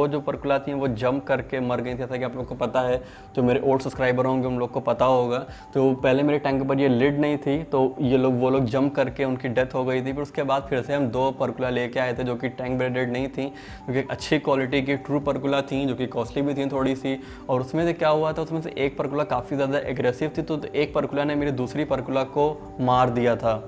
Speaker 1: जो परकुला थी वो जंप करके मर गई थी, जैसा कि आप लोग को पता है। तो मेरे ओल्ड सब्सक्राइबर होंगे उन लोग को पता होगा। तो पहले मेरे टैंक पर ये लिड नहीं थी, तो वो लोग जंप करके उनकी डेथ हो गई थी। फिर उसके बाद फिर से हम 2 परकुला लेके आए थे जो कि टैंक ब्रेडेड नहीं थी, क्योंकि अच्छी क्वालिटी की ट्रू परकुला थी, जो कि कॉस्टली भी थी थोड़ी सी। और उसमें से क्या हुआ था, उसमें से एक परकुला काफ़ी ज़्यादा एग्रेसिव थी, तो एक परकुला ने मेरी दूसरी परकुला को मार दिया था,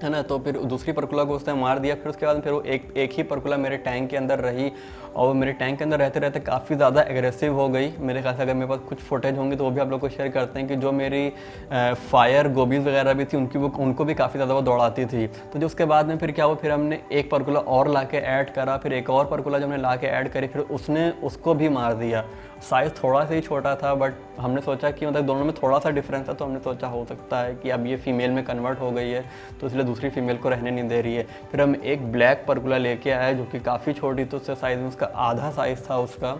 Speaker 1: है ना। तो फिर दूसरी परकुला को उसने मार दिया। फिर उसके बाद फिर वो एक ही परकुला मेरे टैंक के अंदर रही, और वो मेरे टैंक के अंदर रहते रहते काफ़ी ज़्यादा एग्रेसिव हो गई। मेरे ख्याल से अगर मेरे पास कुछ फुटेज होंगी तो वो भी आप लोग को शेयर करते हैं कि जो मेरी फायर गोबीज वगैरह भी थी उनको भी काफ़ी ज़्यादा वो दौड़ाती थी। तो जो उसके बाद में फिर क्या हुआ, फिर हमने एक परकुला और ला के ऐड करा, फिर एक और परकुला जो हमने ला के ऐड करी, फिर उसने उसको भी मार दिया। साइज़ थोड़ा सा ही छोटा था, बट हमने सोचा कि मतलब दोनों में थोड़ा सा डिफरेंस था, तो हमने सोचा हो सकता है कि अब ये फीमेल में कन्वर्ट हो गई है, तो इसलिए दूसरी फीमेल को रहने नहीं दे रही है। फिर हम एक ब्लैक परकुला लेके आए जो कि काफ़ी छोटी, तो उससे साइज़ में उसका आधा साइज़ था उसका।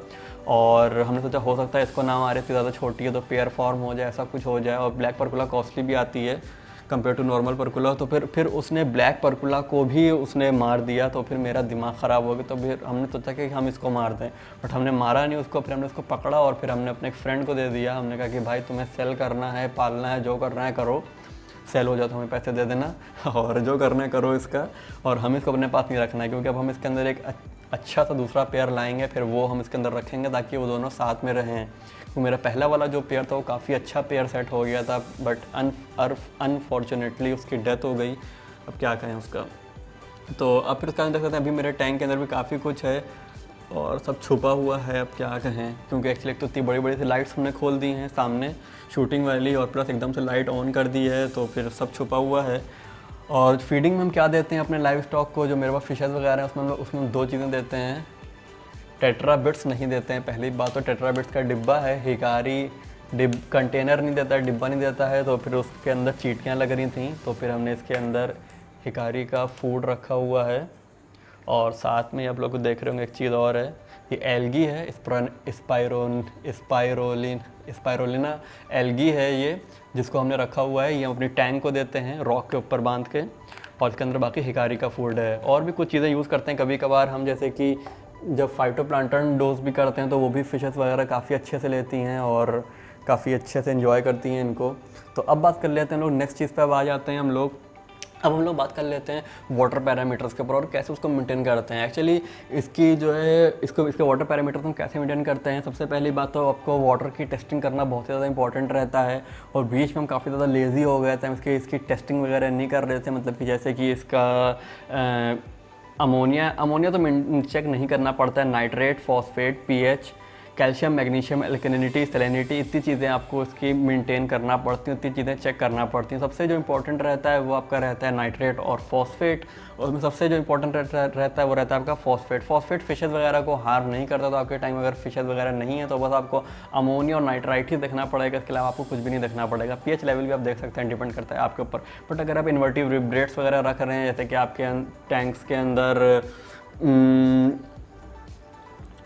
Speaker 1: और हमने सोचा हो सकता है इसको ना हमारे से ज़्यादा छोटी है तो पेयर फॉर्म हो जाए, ऐसा कुछ हो जाए। और ब्लैक परकुला कॉस्टली भी आती है कंपेयर टू नॉर्मल परकुला। तो फिर उसने ब्लैक परकुला को भी उसने मार दिया, तो फिर मेरा दिमाग ख़राब हो गया। तो फिर हमने सोचा कि हम इसको मार दें, बट हमने मारा नहीं उसको। फिर हमने उसको पकड़ा और फिर हमने अपने एक फ्रेंड को दे दिया। हमने कहा कि भाई तुम्हें सेल करना है, पालना है, जो करना है करो, सेल हो जाए तो हमें पैसे दे देना और जो करना है करो इसका। और हम इसको अपने पास नहीं रखना है, क्योंकि अब हम इसके अंदर एक अच्छा सा दूसरा पेयर लाएंगे, फिर वो हम इसके अंदर रखेंगे ताकि वो दोनों साथ में रहें। तो मेरा पहला वाला जो पेयर था वो काफ़ी अच्छा पेयर सेट हो गया था, बट अनफॉर्चुनेटली उसकी डेथ हो गई। अब क्या कहें उसका। तो अब फिर उसका देख सकते हैं अभी मेरे टैंक के अंदर भी काफ़ी कुछ है और सब छुपा हुआ है। अब क्या कहें, क्योंकि एक्चुअली तो इतनी बड़ी बड़ी सी लाइट्स हमने खोल दी हैं सामने शूटिंग वाली, और प्लस एकदम से लाइट ऑन कर दी है, तो फिर सब छुपा हुआ है। और फीडिंग में हम क्या देते हैं अपने लाइव स्टॉक को, जो मेरे पास फिशेज़ वगैरह हैं उसमें हम 2 चीज़ें देते हैं। टेट्रा बिट्स नहीं देते हैं, पहली बात तो टेट्रा बिट्स का डिब्बा है, हिकारी कंटेनर नहीं देता है, डिब्बा नहीं देता है। तो फिर उसके अंदर चींटियाँ लग रही थी, तो फिर हमने इसके अंदर हिकारी का फूड रखा हुआ है। और साथ में आप लोग को देख रहे होंगे एक चीज़ और है, ये एल्गी है, स्पाइरोलिना एल्गी है ये, जिसको हमने रखा हुआ है। ये हम अपनी टैंक को देते हैं रॉक के ऊपर बांध के, और इसके अंदर बाकी हिकारी का फूड है। और भी कुछ चीज़ें यूज़ करते हैं कभी कभार हम, जैसे कि जब फाइटोप्लैंटन डोज भी करते हैं तो वो भी फिशेस वगैरह काफ़ी अच्छे से लेती हैं और काफ़ी अच्छे से एंजॉय करती हैं इनको। तो अब बात कर लेते हैं लोग नेक्स्ट चीज़ पे, अब आ जाते हैं हम लोग। अब हम लोग बात कर लेते हैं वाटर पैरामीटर्स के ऊपर और कैसे उसको मेंटेन करते हैं। एक्चुअली इसकी जो है इसके वाटर पैरामीटर्स हम कैसे मेंटेन करते हैं। सबसे पहली बात तो आपको वाटर की टेस्टिंग करना बहुत ज़्यादा इंपॉर्टेंट रहता है, और बीच में हम काफ़ी ज़्यादा लेज़ी हो गए थे, इसकी टेस्टिंग वगैरह नहीं कर रहे थे। मतलब कि जैसे कि इसका अमोनिया तो चेक नहीं करना पड़ता है, nitrate, phosphate, pH, calcium, magnesium, alkalinity, salinity, इतनी चीज़ें आपको इसकी मेंटेन करना पड़ती हैं, इतनी चीज़ें चेक करना पड़ती हैं। सबसे जो इंपॉर्टेंट रहता है वो आपका रहता है नाइट्रेट और फॉस्फेट, और उसमें सबसे जो इंपॉर्टेंट रहता है वो रहता है आपका फॉस्फेट। फॉस्फेट फिशेज़ वगैरह को हार्म नहीं करता, तो आपके टाइम अगर फिशेज़ वगैरह नहीं है तो बस आपको अमोनिया और नाइट्राइट ही देखना पड़ेगा, इसके अलावा आपको कुछ भी नहीं देखना पड़ेगा। पीएच लेवल भी आप देख सकते हैं, डिपेंड करता है आपके ऊपर। बट अगर आप इन्वर्टिब्रेट्स वगैरह रख रहे हैं, जैसे कि आपके टैंक्स के अंदर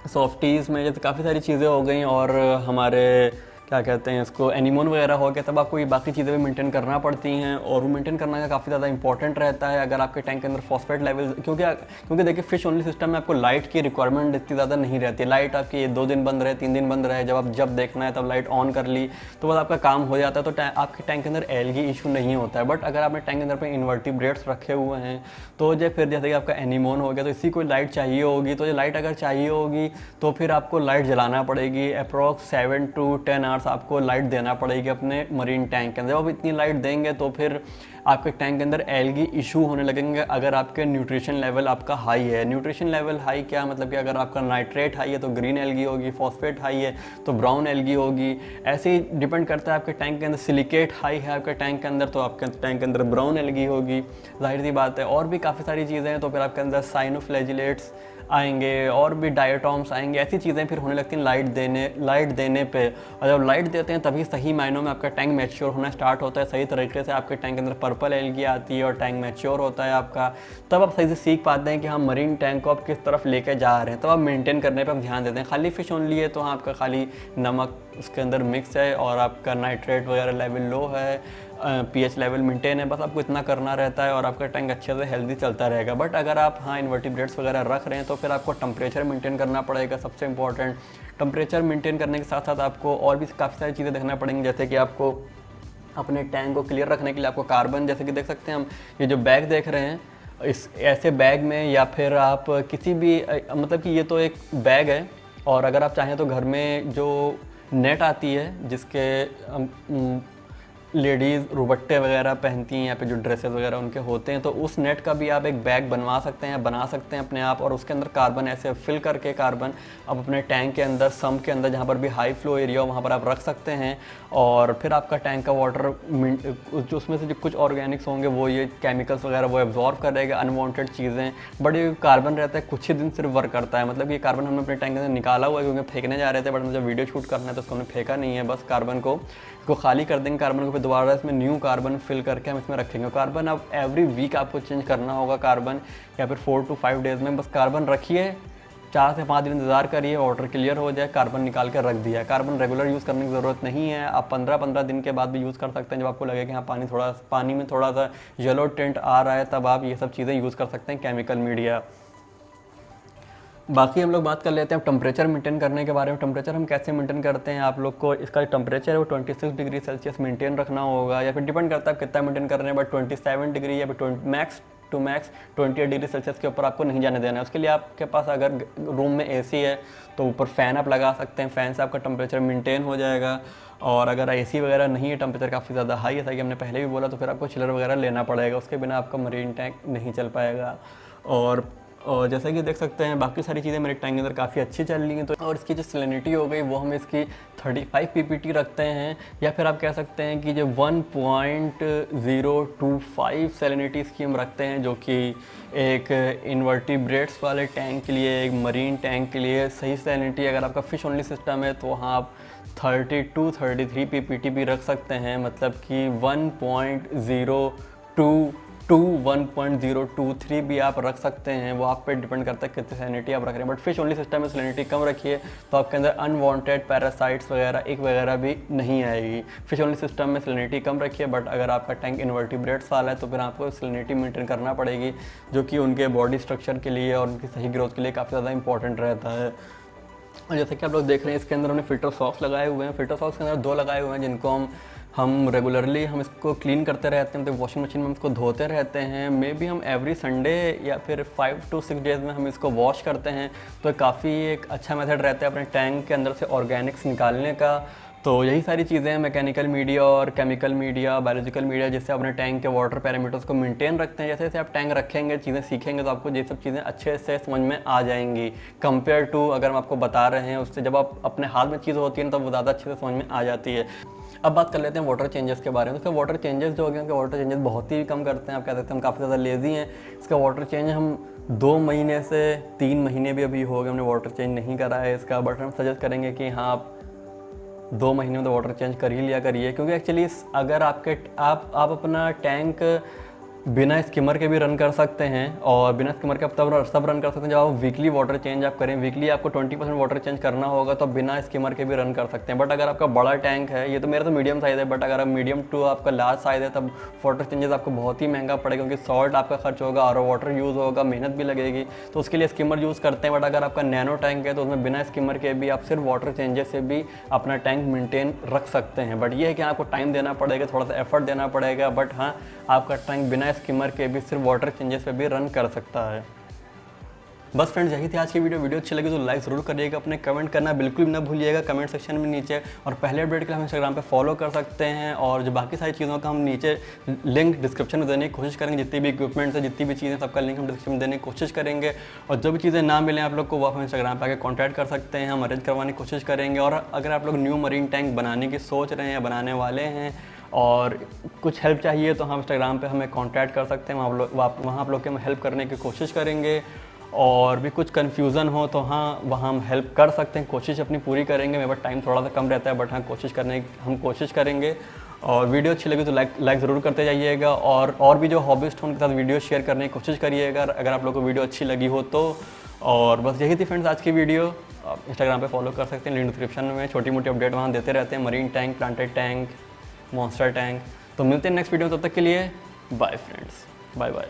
Speaker 1: सॉफ्टीज़ में जैसे काफ़ी सारी चीज़ें हो गई, और हमारे क्या कहते हैं इसको एनीमोन वगैरह हो गया, तब आपको ये बाकी चीज़ें भी मेंटेन करना पड़ती हैं, और वो मेंटेन करना का काफ़ी ज़्यादा इंपॉर्टेंट रहता है। अगर आपके टैंक के अंदर फॉस्फेट लेवल, क्योंकि देखिए फिश ओनली सिस्टम में आपको लाइट की रिक्वायरमेंट इतनी ज़्यादा नहीं रहती है। लाइट आपकी 2 दिन बंद रहे, 3 दिन बंद रहे, जब देखना है तब लाइट ऑन कर ली तो बस आपका काम हो जाता है, तो आपके टैंक के अंदर एलगी इशू नहीं होता है। बट अगर आपने टैंक के अंदर पे इन्वर्टिब्रेट्स रखे हुए हैं, तो फिर जैसे कि आपका एनीमोन हो गया, तो इसी को लाइट चाहिए होगी, तो ये लाइट अगर चाहिए होगी तो फिर आपको लाइट जलाना पड़ेगी। अप्रॉक्स 7 to 10 आवर्स आपको लाइट देना पड़ेगी अपने मरीन टैंक के अंदर। जब आप इतनी लाइट देंगे तो फिर आपके टैंक के अंदर एलगी इशू होने लगेंगे, अगर आपके न्यूट्रिशन लेवल आपका हाई है। न्यूट्रिशन लेवल हाई क्या मतलब कि अगर आपका नाइट्रेट हाई है तो ग्रीन एलगी होगी, फॉस्फेट हाई है तो ब्राउन एलगी होगी। ऐसे ही डिपेंड करता है आपके टैंक के अंदर सिलिकेट हाई है आपके टैंक के अंदर, तो आपके टैंक के अंदर ब्राउन एलगी होगी, जाहिर सी बात है। और भी काफ़ी सारी चीज़ें हैं, तो फिर आपके अंदर साइनोफ्लैजिलेट्स आएंगे और भी डायटॉम्स आएंगे, ऐसी चीज़ें फिर होने लगती हैं लाइट देने पे। और जब लाइट देते हैं तभी सही मायनों में आपका टैंक मैच्योर होना स्टार्ट होता है, सही तरीके से आपके टैंक के अंदर पर्पल एलगी आती है और टैंक मैच्योर होता है आपका। तब आप सही से सीख पाते हैं कि हम मरीन टैंक को आप किस तरफ लेके जा रहे हैं, तब आप मेंटेन करने पर आप ध्यान देते हैं। खाली फिश ओनली है तो आपका खाली नमक उसके अंदर मिक्स है और आपका नाइट्रेट वगैरह लेवल लो है, पीएच लेवल मेंटेन है, बस आपको इतना करना रहता है और आपका टैंक अच्छे से हेल्दी चलता रहेगा। बट अगर आप इन्वर्टिब्रेट्स वगैरह रख रहे हैं तो फिर आपको टेम्परेचर मेंटेन करना पड़ेगा, सबसे इंपॉर्टेंट। टेम्परेचर मेंटेन करने के साथ साथ आपको और भी काफ़ी सारी चीज़ें देखना पड़ेंगी, जैसे कि आपको अपने टैंक को क्लियर रखने के लिए आपको कार्बन, जैसे कि देख सकते हैं हम ये जो बैग देख रहे हैं, इस ऐसे बैग में या फिर आप किसी भी मतलब कि ये तो एक बैग है, और अगर आप चाहें तो घर में जो नेट आती है जिसके लेडीज़ रुबट्टे वगैरह पहनती हैं या फिर जो ड्रेसेस वगैरह उनके होते हैं, तो उस नेट का भी आप एक बैग बनवा सकते हैं, बना सकते हैं अपने आप, और उसके अंदर कार्बन ऐसे फिल करके कार्बन आप अपने टैंक के अंदर, सम्प के अंदर जहाँ पर भी हाई फ्लो एरिया हो वहाँ पर आप रख सकते हैं। और फिर आपका टैंक का वाटर जो उसमें से जो कुछ ऑर्गेनिक्स होंगे वो ये केमिकल्स वगैरह वो एब्जॉर्व करेगा, अनवांटेड चीज़ें। बट ये कार्बन रहता है कुछ ही दिन सिर्फ वर्क करता है, मतलब ये कार्बन हमने अपने टैंक के अंदर निकाला हुआ है क्योंकि फेंकने जा रहे थे, बट मुझे वीडियो शूट करना है तो उसको हमने फेंका नहीं है। बस कार्बन को खाली कर देंगे, कार्बन को फिर दोबारा इसमें न्यू कार्बन फिल करके हम इसमें रखेंगे। कार्बन अब एवरी वीक आपको चेंज करना होगा कार्बन, या फिर 4 to 5 डेज़ में बस कार्बन रखिए, 4 से 5 दिन इंतज़ार करिए, वाटर क्लियर हो जाए, कार्बन निकाल कर रख दिया। कार्बन रेगुलर यूज़ करने की ज़रूरत नहीं है, आप 15-15 दिन के बाद भी यूज़ कर सकते हैं। जब आपको लगे कि हाँ पानी में थोड़ा सा येलो टिंट आ रहा है, तब आप ये सब चीज़ें यूज़ कर सकते हैं, केमिकल मीडिया। बाकी हम लोग बात कर लेते हैं टेम्परेचर मेंटेन करने के बारे में। टेम्परेचर हम कैसे मेंटेन करते हैं, आप लोग को इसका टेम्परेचर है वो 26 डिग्री सेल्सियस मेंटेन रखना होगा, या फिर डिपेंड करता है कितना मेंटेन कर रहे हैं, बट 27 डिग्री या फिर मैक्स 28 डिग्री सेल्सियस के ऊपर आपको नहीं जाने देना है। उसके लिए आपके पास अगर रूम में एसी है तो ऊपर फ़ैन आप लगा सकते हैं, फ़ैन से आपका टेम्परेचर मेंटेन हो जाएगा। और अगर एसी वगैरह नहीं है, टेम्परेचर काफ़ी ज़्यादा हाई है, जैसा कि हमने पहले भी बोला, तो फिर आपको चिलर वगैरह लेना पड़ेगा, उसके बिना आपका मरीन टैंक नहीं चल पाएगा। और जैसा कि देख सकते हैं बाकी सारी चीज़ें मेरे टैंक के अंदर काफ़ी अच्छी चल रही हैं। तो और इसकी जो सैलिनिटी हो गई वो हम इसकी 35 ppt रखते हैं, या फिर आप कह सकते हैं कि जो 1.025 सैलिनिटी इसकी हम रखते हैं, जो कि एक इन्वर्टिब्रेट्स वाले टैंक के लिए, एक मरीन टैंक के लिए सही सैलिनिटी। अगर आपका फ़िश ओनली सिस्टम है तो वहाँ आप 32-33 ppt भी रख सकते हैं, मतलब कि 1.023 भी आप रख सकते हैं, वो आप पे डिपेंड करता है कितनी सैलिनिटी आप रख रहे हैं। बट फिश ओनली सिस्टम में सैलिनिटी कम रखिए तो आपके अंदर अनवांटेड पैरासाइट्स वगैरह भी नहीं आएगी। फिश ओनली सिस्टम में सैलिनिटी कम रखिए, बट अगर आपका टैंक इन्वर्टिब्रेट्स वाला है तो फिर आपको सैलिनिटी मेंटेन करना पड़ेगी, जो कि उनके बॉडी स्ट्रक्चर के लिए और उनकी सही ग्रोथ के लिए काफ़ी ज़्यादा इंपॉर्टेंट रहता है। और जैसे कि आप लोग देख रहे हैं इसके अंदर हमने फ़िल्टर सॉक्स लगाए हुए हैं। फ़िल्टर सॉक्स के अंदर 2 लगाए हुए हैं, जिनको हम रेगुलरली हम इसको क्लीन करते रहते हैं, तो वॉशिंग मशीन में हम इसको धोते रहते हैं। मे बी हम एवरी संडे या फिर 5 to 6 डेज़ में हम इसको वॉश करते हैं, तो काफ़ी एक अच्छा मेथड रहता है अपने टैंक के अंदर से ऑर्गेनिक्स निकालने का। तो यही सारी चीज़ें हैं, मैकेनिकल मीडिया और केमिकल मीडिया, बायोलॉजिकल मीडिया, जिससे अपने टैंक के वाटर पैरामीटर्स को मेंटेन रखते हैं। जैसे जैसे आप टैंक रखेंगे, चीज़ें सीखेंगे, तो आपको ये सब चीज़ें अच्छे से समझ में आ जाएंगी कंपेयर टू अगर हम आपको बता रहे हैं उससे। जब आप अपने हाथ में चीज़ होती है तो वो ज़्यादा अच्छे से समझ में आ जाती है। अब बात कर लेते हैं वाटर चेंजेस के बारे में। तो वाटर चेंजेस जो हो गए, उनके वाटर चेंजेस बहुत ही कम करते हैं। आप कह सकते हैं हम काफ़ी ज़्यादा लेज़ी हैं। इसका वाटर चेंज हम 2 महीने से 3 महीने भी अभी हो गए हमने वाटर चेंज नहीं करा है इसका, बट हम सजेस्ट करेंगे कि हाँ आप 2 महीने में तो वाटर चेंज कर ही लिया करिए। क्योंकि एक्चुअली अगर आप अपना टैंक बिना स्किमर के भी रन कर सकते हैं, और बिना स्किमर के आप तब रन कर सकते हैं जब आप वीकली वाटर चेंज आप करें। वीकली आपको 20% वाटर चेंज करना होगा, तो बिना स्किमर के भी रन कर सकते हैं। बट अगर आपका बड़ा टैंक है, ये तो मेरा तो मीडियम साइज़ है, बट अगर आप मीडियम टू आपका लार्ज साइज़ है, तब वाटर चेंजेस आपको बहुत ही महंगा पड़ेगा, क्योंकि सॉल्ट आपका खर्च होगा, और वाटर यूज़ होगा, मेहनत भी लगेगी, तो उसके लिए स्किमर यूज़ करते हैं। बट अगर आपका नैनो टैंक है तो उसमें बिना स्किमर के भी आप सिर्फ वाटर चेंजेस से भी अपना टैंक मेंटेन रख सकते हैं। बट ये है कि आपको टाइम देना पड़ेगा, थोड़ा सा एफर्ट देना पड़ेगा, बट हाँ आपका टैंक बिना स्किमर के भी सिर्फ वाटर चेंजेस पे भी रन कर सकता है। बस फ्रेंड्स, यही थी आज की वीडियो अच्छी लगी तो लाइक ज़रूर करिएगा, अपने कमेंट करना बिल्कुल भी ना भूलिएगा कमेंट सेक्शन में नीचे। और पहले अपडेट के लिए हम इंस्टाग्राम पे फॉलो कर सकते हैं, और जो बाकी सारी चीज़ों का हम नीचे लिंक डिस्क्रिप्शन में देने की कोशिश करेंगे। जितनी भी इक्विपमेंट्स है, जितनी भी चीज़ें, सबका लिंक हम डिस्क्रिप्शन में देने की कोशिश करेंगे। और जो भी चीज़ें ना मिलें आप लोग को, वो आप इंस्टाग्राम पर आकर कॉन्टैक्ट कर सकते हैं, हम अरेंज करवाने की कोशिश करेंगे। और अगर आप लोग न्यू मरीन टैंक बनाने की सोच रहे हैं या बनाने वाले हैं और कुछ हेल्प चाहिए, तो हम इंस्टाग्राम पे हमें कांटेक्ट कर सकते हैं, वहाँ आप लोग के हम हेल्प करने की कोशिश करेंगे। और भी कुछ कन्फ्यूज़न हो तो हाँ वहाँ हम हेल्प कर सकते हैं, कोशिश अपनी पूरी करेंगे। मेरे पास टाइम थोड़ा सा कम रहता है, बट हाँ हम कोशिश करेंगे। और वीडियो अच्छी लगी तो लाइक ज़रूर करते जाइएगा, और भी जो हॉबिस्ट हैं उनके साथ वीडियो शेयर करने की कोशिश करिएगा अगर आप लोग को वीडियो अच्छी लगी हो तो। और बस यही थी फ्रेंड्स आज की वीडियो। आप इंस्टाग्राम पे फॉलो कर सकते हैं, लिंक डिस्क्रिप्शन में छोटी मोटी अपडेट वहाँ देते रहते हैं, marine tank, planted tank, monster tank. तो मिलते हैं नेक्स्ट वीडियो में, तब तक के लिए बाय फ्रेंड्स, बाय बाय।